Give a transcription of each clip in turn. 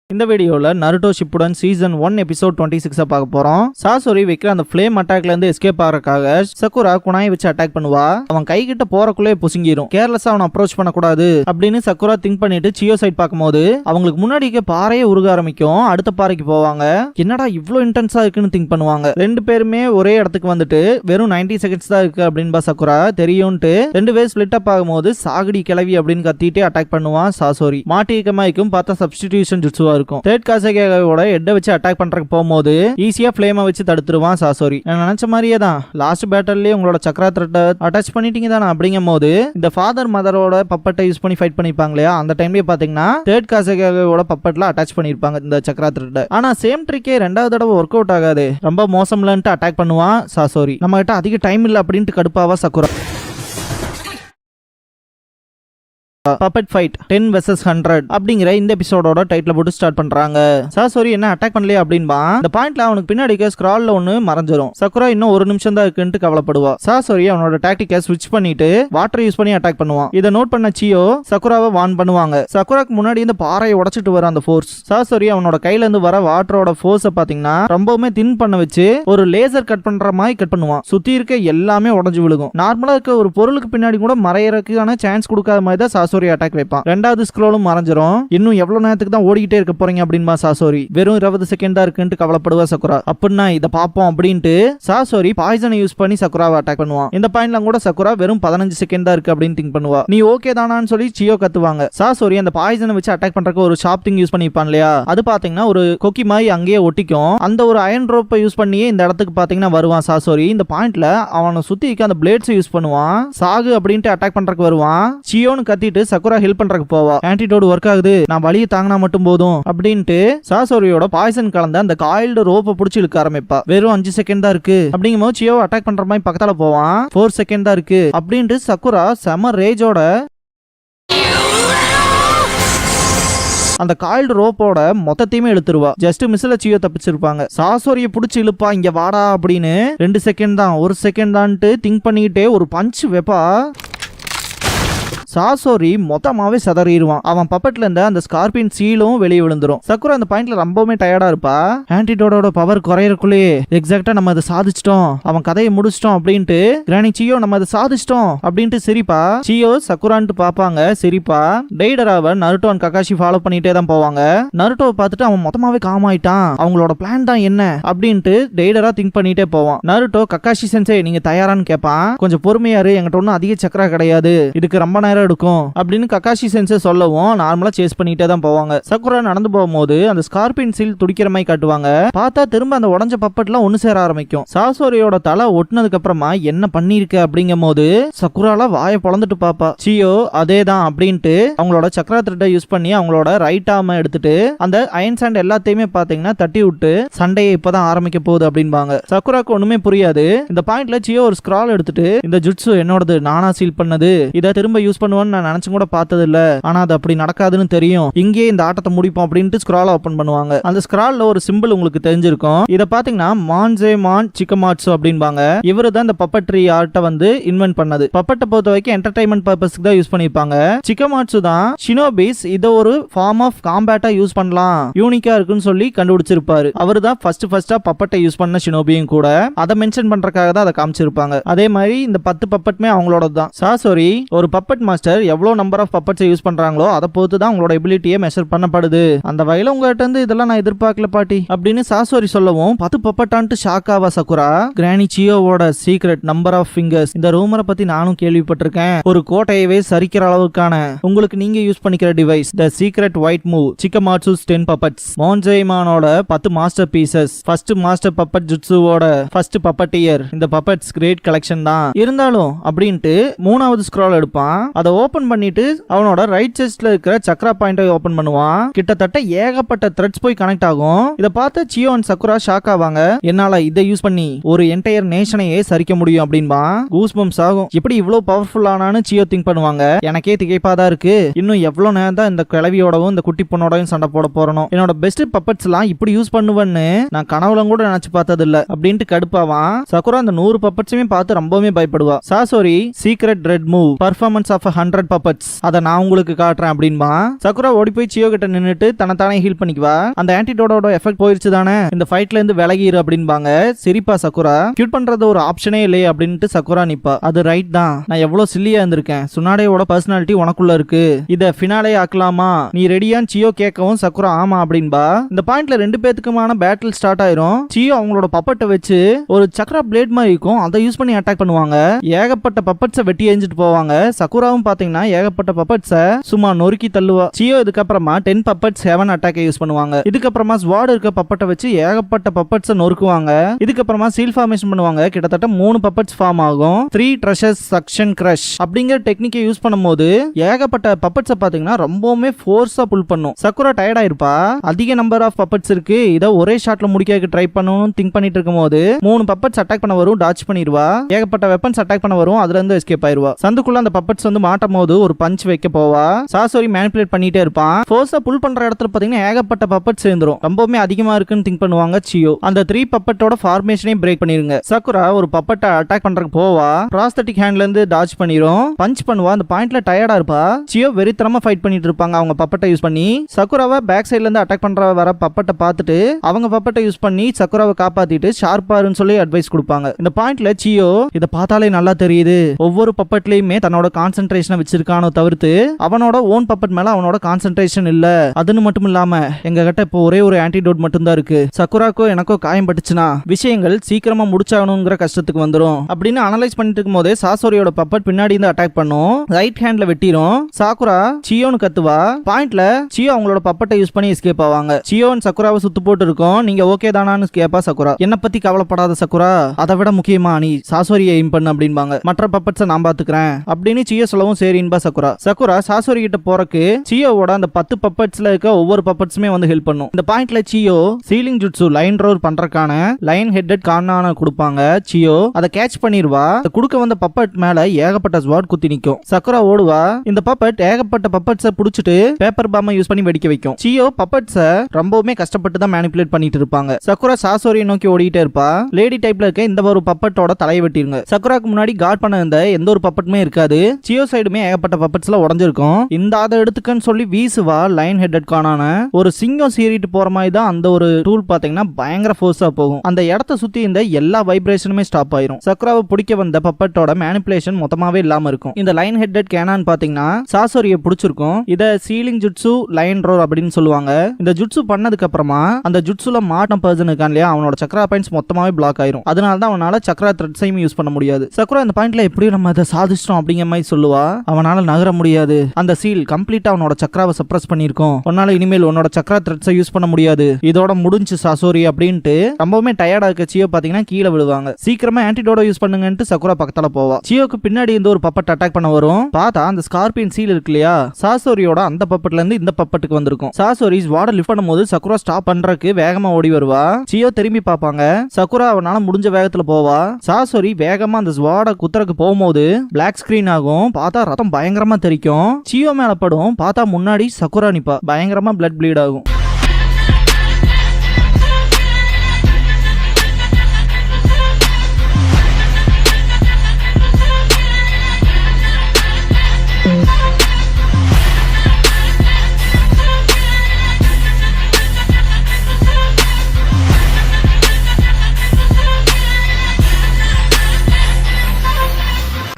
இந்த வீடியோல Naruto Shippuden season 1 episode 26 பார்க்க போறோம். சாசோரி வைக்கிற அந்த ஃப்ளேம் அட்டாக்ல இருந்து எஸ்கேப் ஆகிறதுக்காக சக்குரா குனாயை வச்சு அட்டாக் பண்ணுவா. அவன் கை கிட்ட போறக்குள்ளே புசுங்கிரும். கேர்லெஸ்ஸா அவனை அப்ரோச் பண்ணக்கூடாது அப்படின்னு சக்குரா திங்க் பண்ணிட்டு சியோ சைட் பார்க்கும்போது அவங்களுக்கு முன்னாடிக்கு பாறையே உருக ஆரம்பிக்கும். அடுத்த பாறைக்கு போவாங்க. என்னடா இவ்வளோ இன்டென்ஸா இருக்குன்னு திங்க் பண்ணுவாங்க. ரெண்டு பேருமே ஒரே இடத்துக்கு வந்துட்டு வெறும் 90 செகண்ட்ஸ் தான் இருக்கு அப்படின்னு சக்குரா தெரியும்ட்டு ரெண்டு பேர் ஸ்பிளிட் அப் ஆகும்போது சாகடி கிளவி அப்படின்னு கத்திட்டு அட்டாக் பண்ணுவான் சாசோரி. மாட்டிக்கமாய்க்கும் பார்த்தா சப்ஸ்டிடியூஷன் ஜுட்சுவா இருக்கும். தேர்ட் காசேகோட ஹெட்டை வச்சு அட்டாக் பண்றதுக்கு போகும்போது ஈஸியா ஃப்ளேமை வச்சு தடுத்துருவான் சாசோரி. நான் நினைச்ச மாதிரியே தான் லாஸ்ட் பேட்டர்லயே உங்களோட சக்ரா த்ரெட்டை அட்டாச் பண்ணிட்டீங்க தானே அப்படிங்கும் போது இந்த ஃபாதர் மதரோட பப்பட்டை யூஸ் பண்ணி ஃபைட் பண்ணிப்பாங்க இல்லையா, அந்த டைம்லயே பாத்தீங்கன்னா தேர்ட் காசேகோட பப்பட்ல அட்டாச் பண்ணிருப்பாங்க இந்த சக்ரா த்ரெட்டை. ஆனா சேம் ட்ரிக்கே ரெண்டாவது தடவை ஒர்க் அவுட் ஆகாது. ரொம்ப மோசம்லன்ட்டு அட்டாக் பண்ணுவான் சாசோரி. நம்ம கிட்ட அதிக டைம் இல்ல அப்படின்ட்டு கடுப்பாவா சக்குரா. பப்பட் ஃபைட் 10 vs 100 அப்படிங்கிற இந்த எபிசோடோட டைட்டில் போட்டு ஸ்டார்ட் பண்றாங்க. சாசோரி என்ன அட்டாக் பண்ணலையா அப்படின்பா. இந்த பாயிண்ட்ல அவனுக்கு பின்னாடி ஸ்க்ரால்ல ஒன்னு மறைஞ்சிரும். சக்குரா இன்னும் ஒரு நிமிஷம் தான் இருக்குன்னு கவலைப்படுவா. சாசோரி அவனோட டாக்டிக்கை ஸ்விட்ச் பண்ணிட்டு வாட்டர் யூஸ் பண்ணி அட்டாக் பண்ணுவான். இதை நோட் பண்ண சியோ சக்குராவை வார்ன் பண்ணுவாங்க. சக்குராக்கு முன்னாடி இந்த பாறையை உடைச்சிட்டு வர அந்த ஃபோர்ஸ் சாசோரி அவனோட கையில இருந்து வர வாட்டரோட ஃபோர்ஸை பாத்தீங்கன்னா ரொம்பவுமே தின் பண்ண வச்சு ஒரு லேசர் கட் பண்ற மாதிரி கட் பண்ணுவான். சுத்தி இருக்க எல்லாமே உடஞ்சு விழுகும். நார்மலா இருக்க ஒரு பொருளுக்கு பின்னாடி கூட மறையறதுக்கான சான்ஸ் கொடுக்காத மாதிரி தான் சாசோரி அட்டாக் வைப்பான். ரெண்டாவது ஸ்க்ரோலும் மறைஞ்சிரும். இன்னும் எவ்வளவு நேரத்துக்கு தான் ஓடிக்கிட்டே இருக்க போறீங்க அப்படின்பா சாசோரி. வெறும் 20 செகண்ட் தான் இருக்குன்னு கவலைப்படுவா சக்குரா. அப்படின்னா இதை பாப்போம் அப்படின்ட்டு சாசோரி பாய்சனை யூஸ் பண்ணி சக்குராவை அட்டாக் பண்ணுவான். இந்த பாயிண்ட்ல கூட சக்குரா வெறும் 15 செகண்ட் தான் இருக்கு அப்படின்னு திங்க் பண்ணுவா. நீ ஓகே தானான்னு சொல்லி சியோ கத்துவாங்க. சாசோரி அந்த பாய்சனை வச்சு அட்டாக் பண்றதுக்கு ஒரு ஷார்ப் திங் யூஸ் பண்ணிப்பான் இல்லையா, அது பாத்தீங்கன்னா ஒரு கொக்கி மாதிரி அங்கேயே ஒட்டிக்கும். அந்த ஒரு அயன் ரோப்பை யூஸ் பண்ணியே இந்த இடத்துக்கு பாத்தீங்கன்னா வருவான் சாசோரி. இந்த பாயிண்ட்ல அவனை சுத்தி அந்த பிளேட்ஸ் யூஸ் பண்ணுவான். சாகு அப்படின்ட்டு அட்டாக் பண்றதுக்கு வருவான். சியோன்னு கத்திட்டு சக்குரா ஹெல்ப் பண்றதுக்கு போவா. ஆன்டிடோட் ஒர்க் ஆகுது, நான் வலியை தாங்கினா மட்டும் போதும் அப்படின்ட்டு சாசோரியோட பாய்சன் கலந்த அந்த காயில்டு ரோப்பை பிடிச்சி இழுக்க ஆரம்பிப்பா. வெறும் 5 செகண்ட் தான் இருக்கு அப்படிங்கும் போது சியோ அட்டாக் பண்ற மாதிரி பக்கத்தால போவான். 4 செகண்ட் தான் இருக்கு அப்படின்ட்டு சக்குரா செம ரேஜோட அந்த காயில்டு ரோப்போட மொத்தத்தையுமே இழுத்துருவா. ஜஸ்ட் மிஸ்ல சியோ தப்பிச்சிருப்பாங்க. சாசோரிய புடிச்சு இழுப்பா. இங்க வாடா அப்படின்னு 2 செகண்ட் தான் 1 செகண்ட் தான்ட்டு திங்க் பண்ணிக்கிட்டே ஒரு பஞ்ச் வெப்பா. சாசோரி மொத்தமாவே சதறிடுவான். அவன் பப்பட்ல இருந்த அந்த ஸ்கார்பியன் சீலும் வெளியே விழுந்துரும். சக்குரா அந்த பாயிண்ட்ல ரொம்பவுமே டயர்டா இருப்பா. ஆன்டிடோடோட பவர் குறையறக்குள்ளே எக்ஸாக்டா நம்ம அதை சாதிச்சிட்டோம், அவன் கதையை முடிச்சிட்டோம் அப்படின்ட்டு கிரானி சியோ நம்ம அதை சாதிச்சிட்டோம் அப்படின்ட்டு சிரிப்பா. சியோ சக்குரான்ட்டு பாப்பாங்க, சிரிப்பா. டெய்டராவை நருட்டோ அண்ட் ககாஷி ஃபாலோ பண்ணிட்டே தான் போவாங்க. நருட்டோவை பார்த்துட்டு அவன் மொத்தமாவே காம் ஆயிட்டான், அவங்களோட பிளான் தான் என்ன அப்படின்ட்டு டெய்டரா திங்க் பண்ணிட்டே போவான். நருட்டோ ககாஷி சென்சே நீங்க தயாரான்னு கேட்பான். கொஞ்சம் பொறுமையாரு, என்கிட்ட ஒன்னும் அதிக சக்கரா கிடையாது, இதுக்கு ரொம்ப நேரம் எடுக்கும் அப்படின்னு ககாஷி சென்சே சொல்லவும் நார்மலா சேஸ் பண்ணிட்டே தான் போவாங்க. சக்குரா நடந்து போகும்போது அந்த ஸ்கார்பியன் சீல் துடிக்கிற மாதிரி காட்டுவாங்க. பார்த்தா திரும்ப அந்த உடஞ்ச பப்பட்லாம் ஒன்னு சேர ஆரம்பிக்கும். சாசோரியோட தலை ஒட்டினதுக்கு அப்புறமா என்ன பண்ணிருக்க அப்படிங்கும் போது சக்குரால வாயை பொளந்துட்டு பாப்பா. சியோ அதேதான் அப்படின்ட்டு அவங்களோட சக்ரா த்ரெட்டை யூஸ் பண்ணி அவங்களோட ரைட் ஆர்மை எடுத்துட்டு அந்த அயன் சாண்ட் எல்லாத்தையுமே பாத்தீங்கன்னா தட்டி விட்டு சண்டையை இப்பதான் ஆரம்பிக்க போகுது அப்படின்பாங்க. சக்குராக்கு ஒண்ணுமே புரியாது. இந்த பாயிண்ட்ல சியோ ஒரு ஸ்க்ரால் எடுத்துட்டு இந்த ஜுட்சு என்னோடது, நானா சீல் பண்ணது, இதை திரும்ப யூஸ் பண்ணுவான்னு நான் நினைச்சு கூட பார்த்தது இல்ல, ஆனா அது அப்படி நடக்காதுன்னு தெரியும், இங்கே இந்த ஆட்டத்தை முடிப்போம் அப்படின்ட்டு ஸ்க்ரால் ஓபன் பண்ணுவாங்க. அந்த ஸ்க்ரால்ல ஒரு சிம்பிள் உங்களுக்கு தெரிஞ்சிருக்கும். இத பாத்தீங்கன்னா மான்சேமான் சிக்கமாட்சு அப்படின்பாங்க. இவரு தான் இந்த பப்பட்ரி ஆர்ட்டை வந்து இன்வென்ட் பண்ணது. பப்பட்டை பொறுத்த வரைக்கும் என்டர்டைன்மெண்ட் பர்பஸ்க்கு தான் யூஸ் பண்ணிருப்பாங்க. சிக்கமாட்சு தான் ஷினோபிஸ் இதை ஒரு ஃபார்ம் ஆஃப் காம்பேட்டா யூஸ் பண்ணலாம், யூனிக்கா இருக்குன்னு சொல்லி கண்டுபிடிச்சிருப்பாரு. அவரு தான் ஃபர்ஸ்ட் பப்பட்டை யூஸ் பண்ண ஷினோபியும் கூட. அதை மென்ஷன் பண்றதுக்காக தான் அதை காமிச்சிருப்பாங்க. அதே மாதிரி இந்த 10 பப்பட்மே அவங்களோட தான். சாசோரி ஒரு பப்பட் மாஸ்டர் எவ்வளவு நம்பர் ஆஃப் பப்பட்ஸ் யூஸ் பண்றாங்களோ அதை பொறுத்து தான் உங்களோட எபிலிட்டியை மெஷர் பண்ணப்படுது. அந்த வகையில உங்ககிட்ட இருந்து இதெல்லாம் நான் எதிர்பார்க்கல பாட்டி அப்படின்னு சாசோரி சொல்லவும் 10 பப்பட்டான்ட்டு ஷாக் ஆவா சக்குரா. கிரானி சியோவோட சீக்ரெட் நம்பர் ஆஃப் ஃபிங்கர்ஸ், இந்த ரூமரை பத்தி நானும் கேள்விப்பட்டிருக்கேன். ஒரு கோட்டையவே சரிக்கிற அளவுக்கான உங்களுக்கு நீங்க யூஸ் பண்ணிக்கிற device the secret white move Chikamatsu's 10 puppets, மோன்ஜெய்மானோட 10 master pieces, first master puppet ஜுட்சுவோட ஃபர்ஸ்ட் பப்பட்டியர். இந்த பப்பட்ஸ் கிரேட் கலெக்ஷன் தான் இருந்தாலும் அப்படின்ட்டு 3வது ஸ்க்ரால் எடுப்பான். அதை அதை ஓபன் பண்ணிட்டு அவனோட ரைட் செஸ்ட்ல இருக்கிற சக்ரா பாயிண்டை ஓபன் பண்ணுவான். கிட்டத்தட்ட ஏகப்பட்ட த்ரெட்ஸ் போய் கனெக்ட் ஆகும். இதை பார்த்து சியோ அண்ட் சக்குரா ஷாக் ஆவாங்க. என்னால இதை யூஸ் பண்ணி ஒரு என்டையர் நேஷனையே சரிக்க முடியும் அப்படின்பா. கூஸ் பம்ப்ஸ் ஆகும். எப்படி இவ்வளவு பவர்ஃபுல் ஆனான்னு சியோ திங்க் பண்ணுவாங்க. எனக்கே திகைப்பாதான் இருக்கு. இன்னும் எவ்வளவு நேரம் தான் இந்த கிளவியோடவும் இந்த குட்டி பொண்ணோடவும் சண்டை போட போறணும். என்னோட பெஸ்ட் பப்பட்ஸ் எல்லாம் இப்படி யூஸ் பண்ணுவேன்னு நான் கனவுல கூட நினைச்சு பார்த்தது இல்ல அப்படின்ட்டு கடுப்பாவான். சக்குரா அந்த 100 பப்பட்ஸுமே பார்த்து ரொம்பவே பயப்படுவா. Sasori secret red move performance of 100 puppets அதை நான் உங்களுக்கு காட்டுறேன் அப்படின்பா. சக்குரா ஓடி போய் சியோ கிட்ட நின்னுட்டு தனத்தானே ஹீல் பண்ணிக்குவா. அந்த ஆன்டிடோடோட எஃபெக்ட் போயிருச்சு தானே, இந்த ஃபைட்ல இருந்து விலகிரு அப்படின்பாங்க. சிரிப்பா சக்குரா. கியூட் பண்றது ஒரு ஆப்ஷனே இல்லையே அப்படின்ட்டு சக்குரா நிப்பா. அது ரைட் தான், நான் எவ்வளவு சில்லியா இருந்திருக்கேன். சுனாடேயோட பர்சனாலிட்டி உனக்குள்ள இருக்கு, இத ஃபினாலே ஆக்கலாமா, நீ ரெடியான்னு சியோ கேட்கவும் சக்குரா ஆமா அப்படின்பா. இந்த பாயிண்ட்ல 2 பேத்துக்குமான பேட்டில் ஸ்டார்ட் ஆயிரும். சியோ அவங்களோட பப்பட்டை வச்சு ஒரு சக்ரா பிளேட் மாதிரி இருக்கும், அதை யூஸ் பண்ணி அட்டாக் பண்ணுவாங்க. ஏகப்பட்ட பப்பட்ஸை வெட்டி எரிஞ்சிட்டு போவாங்க. சக்குராவும் பாத்தீங்கன்னா ஏகப்பட்ட பப்பட்ஸை சும்மா நொறுக்கி தள்ளுவா. சியோ இதுக்கப்புறமா 10 பப்பட்ஸ் 7 அட்டாக் யூஸ் பண்ணுவாங்க. இதுக்கப்புறமா ஸ்வாட் இருக்க பப்பட்டை வச்சு ஏகப்பட்ட பப்பட்ஸை நொறுக்குவாங்க. இதுக்கப்புறமா சீல் ஃபார்மேஷன் பண்ணுவாங்க. கிட்டத்தட்ட 3 பப்பட்ஸ் ஃபார்ம் ஆகும். 3 ட்ரெஷர்ஸ் சக்ஷன் கிரஷ் அப்படிங்கிற டெக்னிக்கை யூஸ் பண்ணும்போது ஏகப்பட்ட பப்பட்ஸை பாத்தீங்கன்னா ரொம்பவுமே ஃபோர்ஸா புல் பண்ணும். சக்குரா டயர்ட் ஆயிருப்பா. அதிக நம்பர் ஆஃப் பப்பட்ஸ் இருக்கு, இதை ஒரே ஷாட்ல முடிக்க ட்ரை பண்ணணும் திங்க் பண்ணிட்டு இருக்கும் போது 3 பப்பட்ஸ் அட்டாக் பண்ண வரும். டாச் பண்ணிடுவா. ஏகப்பட்ட வெப்பன்ஸ் அட்டாக் பண்ண வரும். அதுல இருந்து எஸ்கேப் ஆயிருவா. சந்துக்குள்ள அந்த பப்பட்ஸ் வந்து மாட்டும் போது ஒரு பஞ்ச் வைக்க போவா. சாசோரி மேனிபுலேட் பண்ணிட்டே இருப்பான். ஃபோர்ஸா புல் பண்ற இடத்துல பாத்தீங்கன்னா ஏகப்பட்ட பப்பட்ஸ் சேர்ந்துரும். ரொம்பவுமே அதிகமா இருக்குன்னு திங்க் பண்ணுவாங்க சியோ. அந்த 3 பப்பட்டோட ஃபார்மேஷனே பிரேக் பண்ணிருங்க. சக்குரா ஒரு பப்பட்டை அட்டாக் பண்றதுக்கு போவா. ப்ராஸ்தட்டிக் ஹேண்ட்ல இருந்து டாச் பண்ணிரும். பஞ்ச் பண்ணுவா. அந்த பாயிண்ட்ல டயர்டா இருப்பா. சியோ வெறித்தனமா ஃபைட் பண்ணிட்டு இருப்பாங்க அவங்க பப்பட்டை யூஸ் பண்ணி. சக்குராவை பேக் சைட்ல இருந்து அட்டாக் பண்ற வர பப்பட்டை பார்த்துட்டு அவங்க பப்பட்டை யூஸ் பண்ணி சக்குராவை காப்பாத்திட்டு ஷார்ப்பாருன்னு சொல்லி அட்வைஸ் கொடுப்பாங்க. இந்த பாயிண்ட்ல சியோ இத பார்த்தாலே நல்லா தெரியுது, ஒவ்வொரு பப்பட்லயுமே தன்னோட கான்சென்ட்ரேஷனை வச்சிருக்கானோ தவிர்த்து அவனோட ஓன் பப்பட் மேல அவனோட கான்சென்ட்ரேஷன் இல்ல. அதுன்னு மட்டும் இல்லாம எங்க கிட்ட இப்போ ஒரே ஒரு ஆன்டிடோட் மட்டும் தான் இருக்கு. சக்குராக்கோ எனக்கோ காயம் பட்டுச்சுன்னா விஷயங்கள் சீக்கிரமா முடிச்சாகணுங்கிற கஷ்டத்துக்கு வந்துரும் அப்படின்னு அனலைஸ் பண்ணிட்டு இருக்கும் போதே சாசோரியோட பப்பட் பின்னாடி இருந்து அட்டாக் பண்ணும். ரைட் ஹேண்ட்ல வெட்டிரும். சாக்குரா சியோன்னு கத்துவா. பாயிண்ட்ல சியோ அவங்களோட பப்பட்டை யூஸ் பண்ணி எஸ்கேப் ஆவாங்க. சியோன் சக்குராவை சுத்து போட்டு இருக்கும். நீங்க ஓகே தானான்னு கேப்பா சக்குரா. என்ன பத்தி கவலைப்படாத சக்குரா, அதை விட முக்கியமா நீ சாசோரியை எய்ம் பண்ணு அப்படின்பாங்க. மற்ற பப்பட்ஸை நான் பாத்துக்கிறேன் அப்படின்னு சியோ சொல்லவும் சரின்பா சக்குரா. சக்குரா சாசோரி கிட்ட போறக்கு சியோவோட அந்த 10 பப்பட்ஸ்ல இருக்க ஒவ்வொரு பப்பட்ஸுமே வந்து ஹெல்ப் பண்ணும். இந்த பாயிண்ட்ல சியோ சீலிங் ஜுட்சு லைன் ரோர் பண்றதுக்கான லைன் ஹெட்டட் கார்னான கொடுப்பாங்க. சியோ அதை கேட்ச் பண்ணிருவா. குடுக்க வந்த பப்பட் மேல ஏகப்பட்ட ஸ்வாட் குத்தி நிக்கும். சக்குரா ஓடுவா. இந்த பப்பட் ஏகப்பட்ட பப்பட்ஸை புடிச்சிட்டு பேப்பர் பாம்பை யூஸ் பண்ணி வெடிக்க வைக்கும். சியோ பப்பட்ஸை ரொம்பவுமே கஷ்டப்பட்டு தான் மேனிபுலேட் பண்ணிட்டு இருப்பாங்க. சக்குரா சாசோரியை நோக்கி ஓடிட்டே இருப்பா. லேடி டைப்ல இருக்க இந்த ஒரு பப்பட்டோட தலையை வெட்டிருங்க. சக்குராக்கு முன்னாடி கார்ட் பண்ண இருந்த எந்த ஒரு பப்பட்டுமே இருக்காது. சியோ சைடுமே ஏகப்பட்ட பப்பட்ஸ்ல உடஞ்சிருக்கும். இந்த அதை எடுத்துக்கன்னு சொல்லி வீசுவா. லைன் ஹெட்டட் கானான ஒரு சிங்கம் சீறிட்டு போற மாதிரி தான் அந்த ஒரு டூல் பாத்தீங்கன்னா பயங்கர ஃபோர்ஸா போகும். அந்த இடத்த சுத்தி இந்த எல்லா வைப்ரேஷனுமே ஸ்டாப் ஆயிரும். சக்குராவை பிடிக்க வந்த பப்பட்டோட மேனிபுலேஷன் மொத்தமாவே இல்லாம இருக்கும். இந்த லைன் ஹெட்டட் கேனான் பாத்தீங்கன்னா சாசோரியை பிடிச்சிருக்கும். இத சீலிங் ஜுட்சு லைன் ரோர் அப்படின்னு சொல்லுவாங்க. இந்த ஜுட்சு பண்ணதுக்கு அப்புறமா அந்த ஜுட்சுல மாட்டம் பர்சன் இருக்கான் இல்லையா, அவனோட சக்ரா பாயிண்ட்ஸ் மொத்தமாவே பிளாக் ஆயிரும். அதனால தான் அவனால சக்ரா த்ரெட்ஸையும் யூஸ் பண்ண முடியாது. சக்குரா இந்த பாயிண்ட்ல எப்படியும் நம்ம அதை சாதிச்சிட்டோம் அப்படிங்கிற மாதிரி சொல்லுவா. அவனால நகர முடியாது. அந்த சீல் கம்ப்ளீட்டா அவனோட சக்ராவை சப்ரஸ் பண்ணிருக்கும். உன்னால இனிமேல் உன்னோட சக்ரா த்ரெட்ஸை யூஸ் பண்ண முடியாது. இதோட முடிஞ்சு சாசோரி அப்படின்ட்டு ரொம்பவுமே டயர்டா இருக்க சியோ பாத்தீங்கன்னா கீழே விழுவாங்க. சீக்கிரமா ஆன்டிடோட யூஸ் பண்ணுங்கன்ட்டு சக்குரா பக்கத்துல போவா. சியோக்கு பின்னாடி இருந்து ஒரு பப்பட் அட்டாக் பண்ண வரும். பார்த்தா அந்த ஸ்கார்பியன் சீல் இருக்கு இல்லையா, சாசோரியோட அந்த பப்பட்ல இருந்து இந்த பப்பட்டுக்கு வந்திருக்கும். சாசோரி வாட லிஃப்ட் பண்ணும்போது சக்குரா ஸ்டாப் பண்றதுக்கு வேகமா ஓடி வருவா. சியோ திரும்பி பாப்பாங்க. சக்குரா அவனால முடிஞ்ச வேகத்துல போவா. சாசோரி வேகமா அந்த ஸ்வாட குத்துறக்கு போகும்போது பிளாக் ஸ்கிரீன் ஆகும். பார்த்தா ரத்தம் பயங்கரமா தெரிக்கும். சியோ மேல படும். பார்த்தா முன்னாடி சக்குரா நிப்பா. பயங்கரமா பிளட் ப்ளீட் ஆகும்.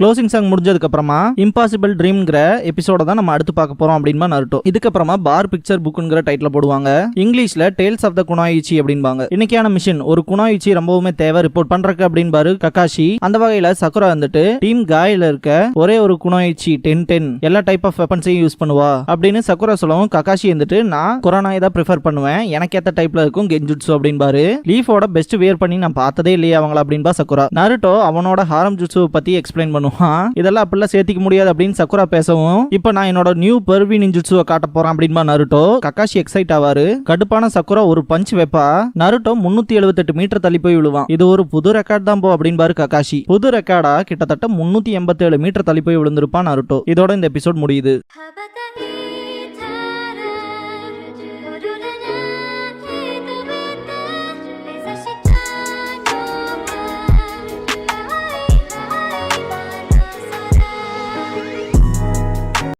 க்ளோசிங் சாங் முடிஞ்சதுக்கு அப்புறமா இம்பாசிபிள் ட்ரீம்ங்கிற எபிசோட தான் நம்ம அடுத்து பார்க்க போறோம் அப்படின்பா நருட்டோ. இதுக்கப்புறமா பார் பிக்சர் புக்ங்கிற டைட்டில் போடுவாங்க. இங்கிலீஷ்ல டேல்ஸ் ஆஃப் த குனாயிச்சி அப்படின்பாங்க. இன்னைக்கான மிஷன் ஒரு குனாயிச்சி ரொம்பவுமே தேவை ரிப்போர்ட் பண்றக்கு அப்படின்பாரு ககாஷி. அந்த வகையில சக்குரா வந்துட்டு டீம் காயில இருக்க ஒரே ஒரு குனாயிச்சி 10-10 எல்லா டைப் ஆஃப் வெப்பன்ஸையும் யூஸ் பண்ணுவா அப்படின்னு சக்குரா சொல்லவும் ககாஷி வந்துட்டு நான் கொரோனாயை தான் ப்ரிஃபர் பண்ணுவேன், எனக்கு ஏத்த டைப்ல இருக்கும் கென்ஜுட்சு அப்படின்பாரு. லீஃபோட பெஸ்ட் வியர் பண்ணி நான் பார்த்ததே இல்லையா அவங்கள அப்படின்பா சக்குரா. நருட்டோ அவனோட ஹாரம் ஜுட்சு பத்தி எக்ஸ்பிளைன் பண்ணுவான். பண்ணுவான். இதெல்லாம் அப்படிலாம் சேர்த்திக்க முடியாது அப்படின்னு சக்குரா பேசவும், இப்ப நான் என்னோட நியூ பெர்வி நிஞ்சுட்சுவை காட்ட போறேன் அப்படின்பா நருட்டோ. கக்காஷி எக்ஸைட் ஆவாரு. கடுப்பான சக்குரா ஒரு பஞ்ச் வைப்பா. நருட்டோ 378 மீட்டர் தள்ளி போய் விழுவான். இது ஒரு புது ரெக்கார்ட் தான் போ அப்படின்பாரு கக்காஷி. புது ரெக்கார்டா கிட்டத்தட்ட 387 மீட்டர் தள்ளி போய் விழுந்திருப்பான் நருட்டோ. இதோட இந்த எபிசோட் முடியுது.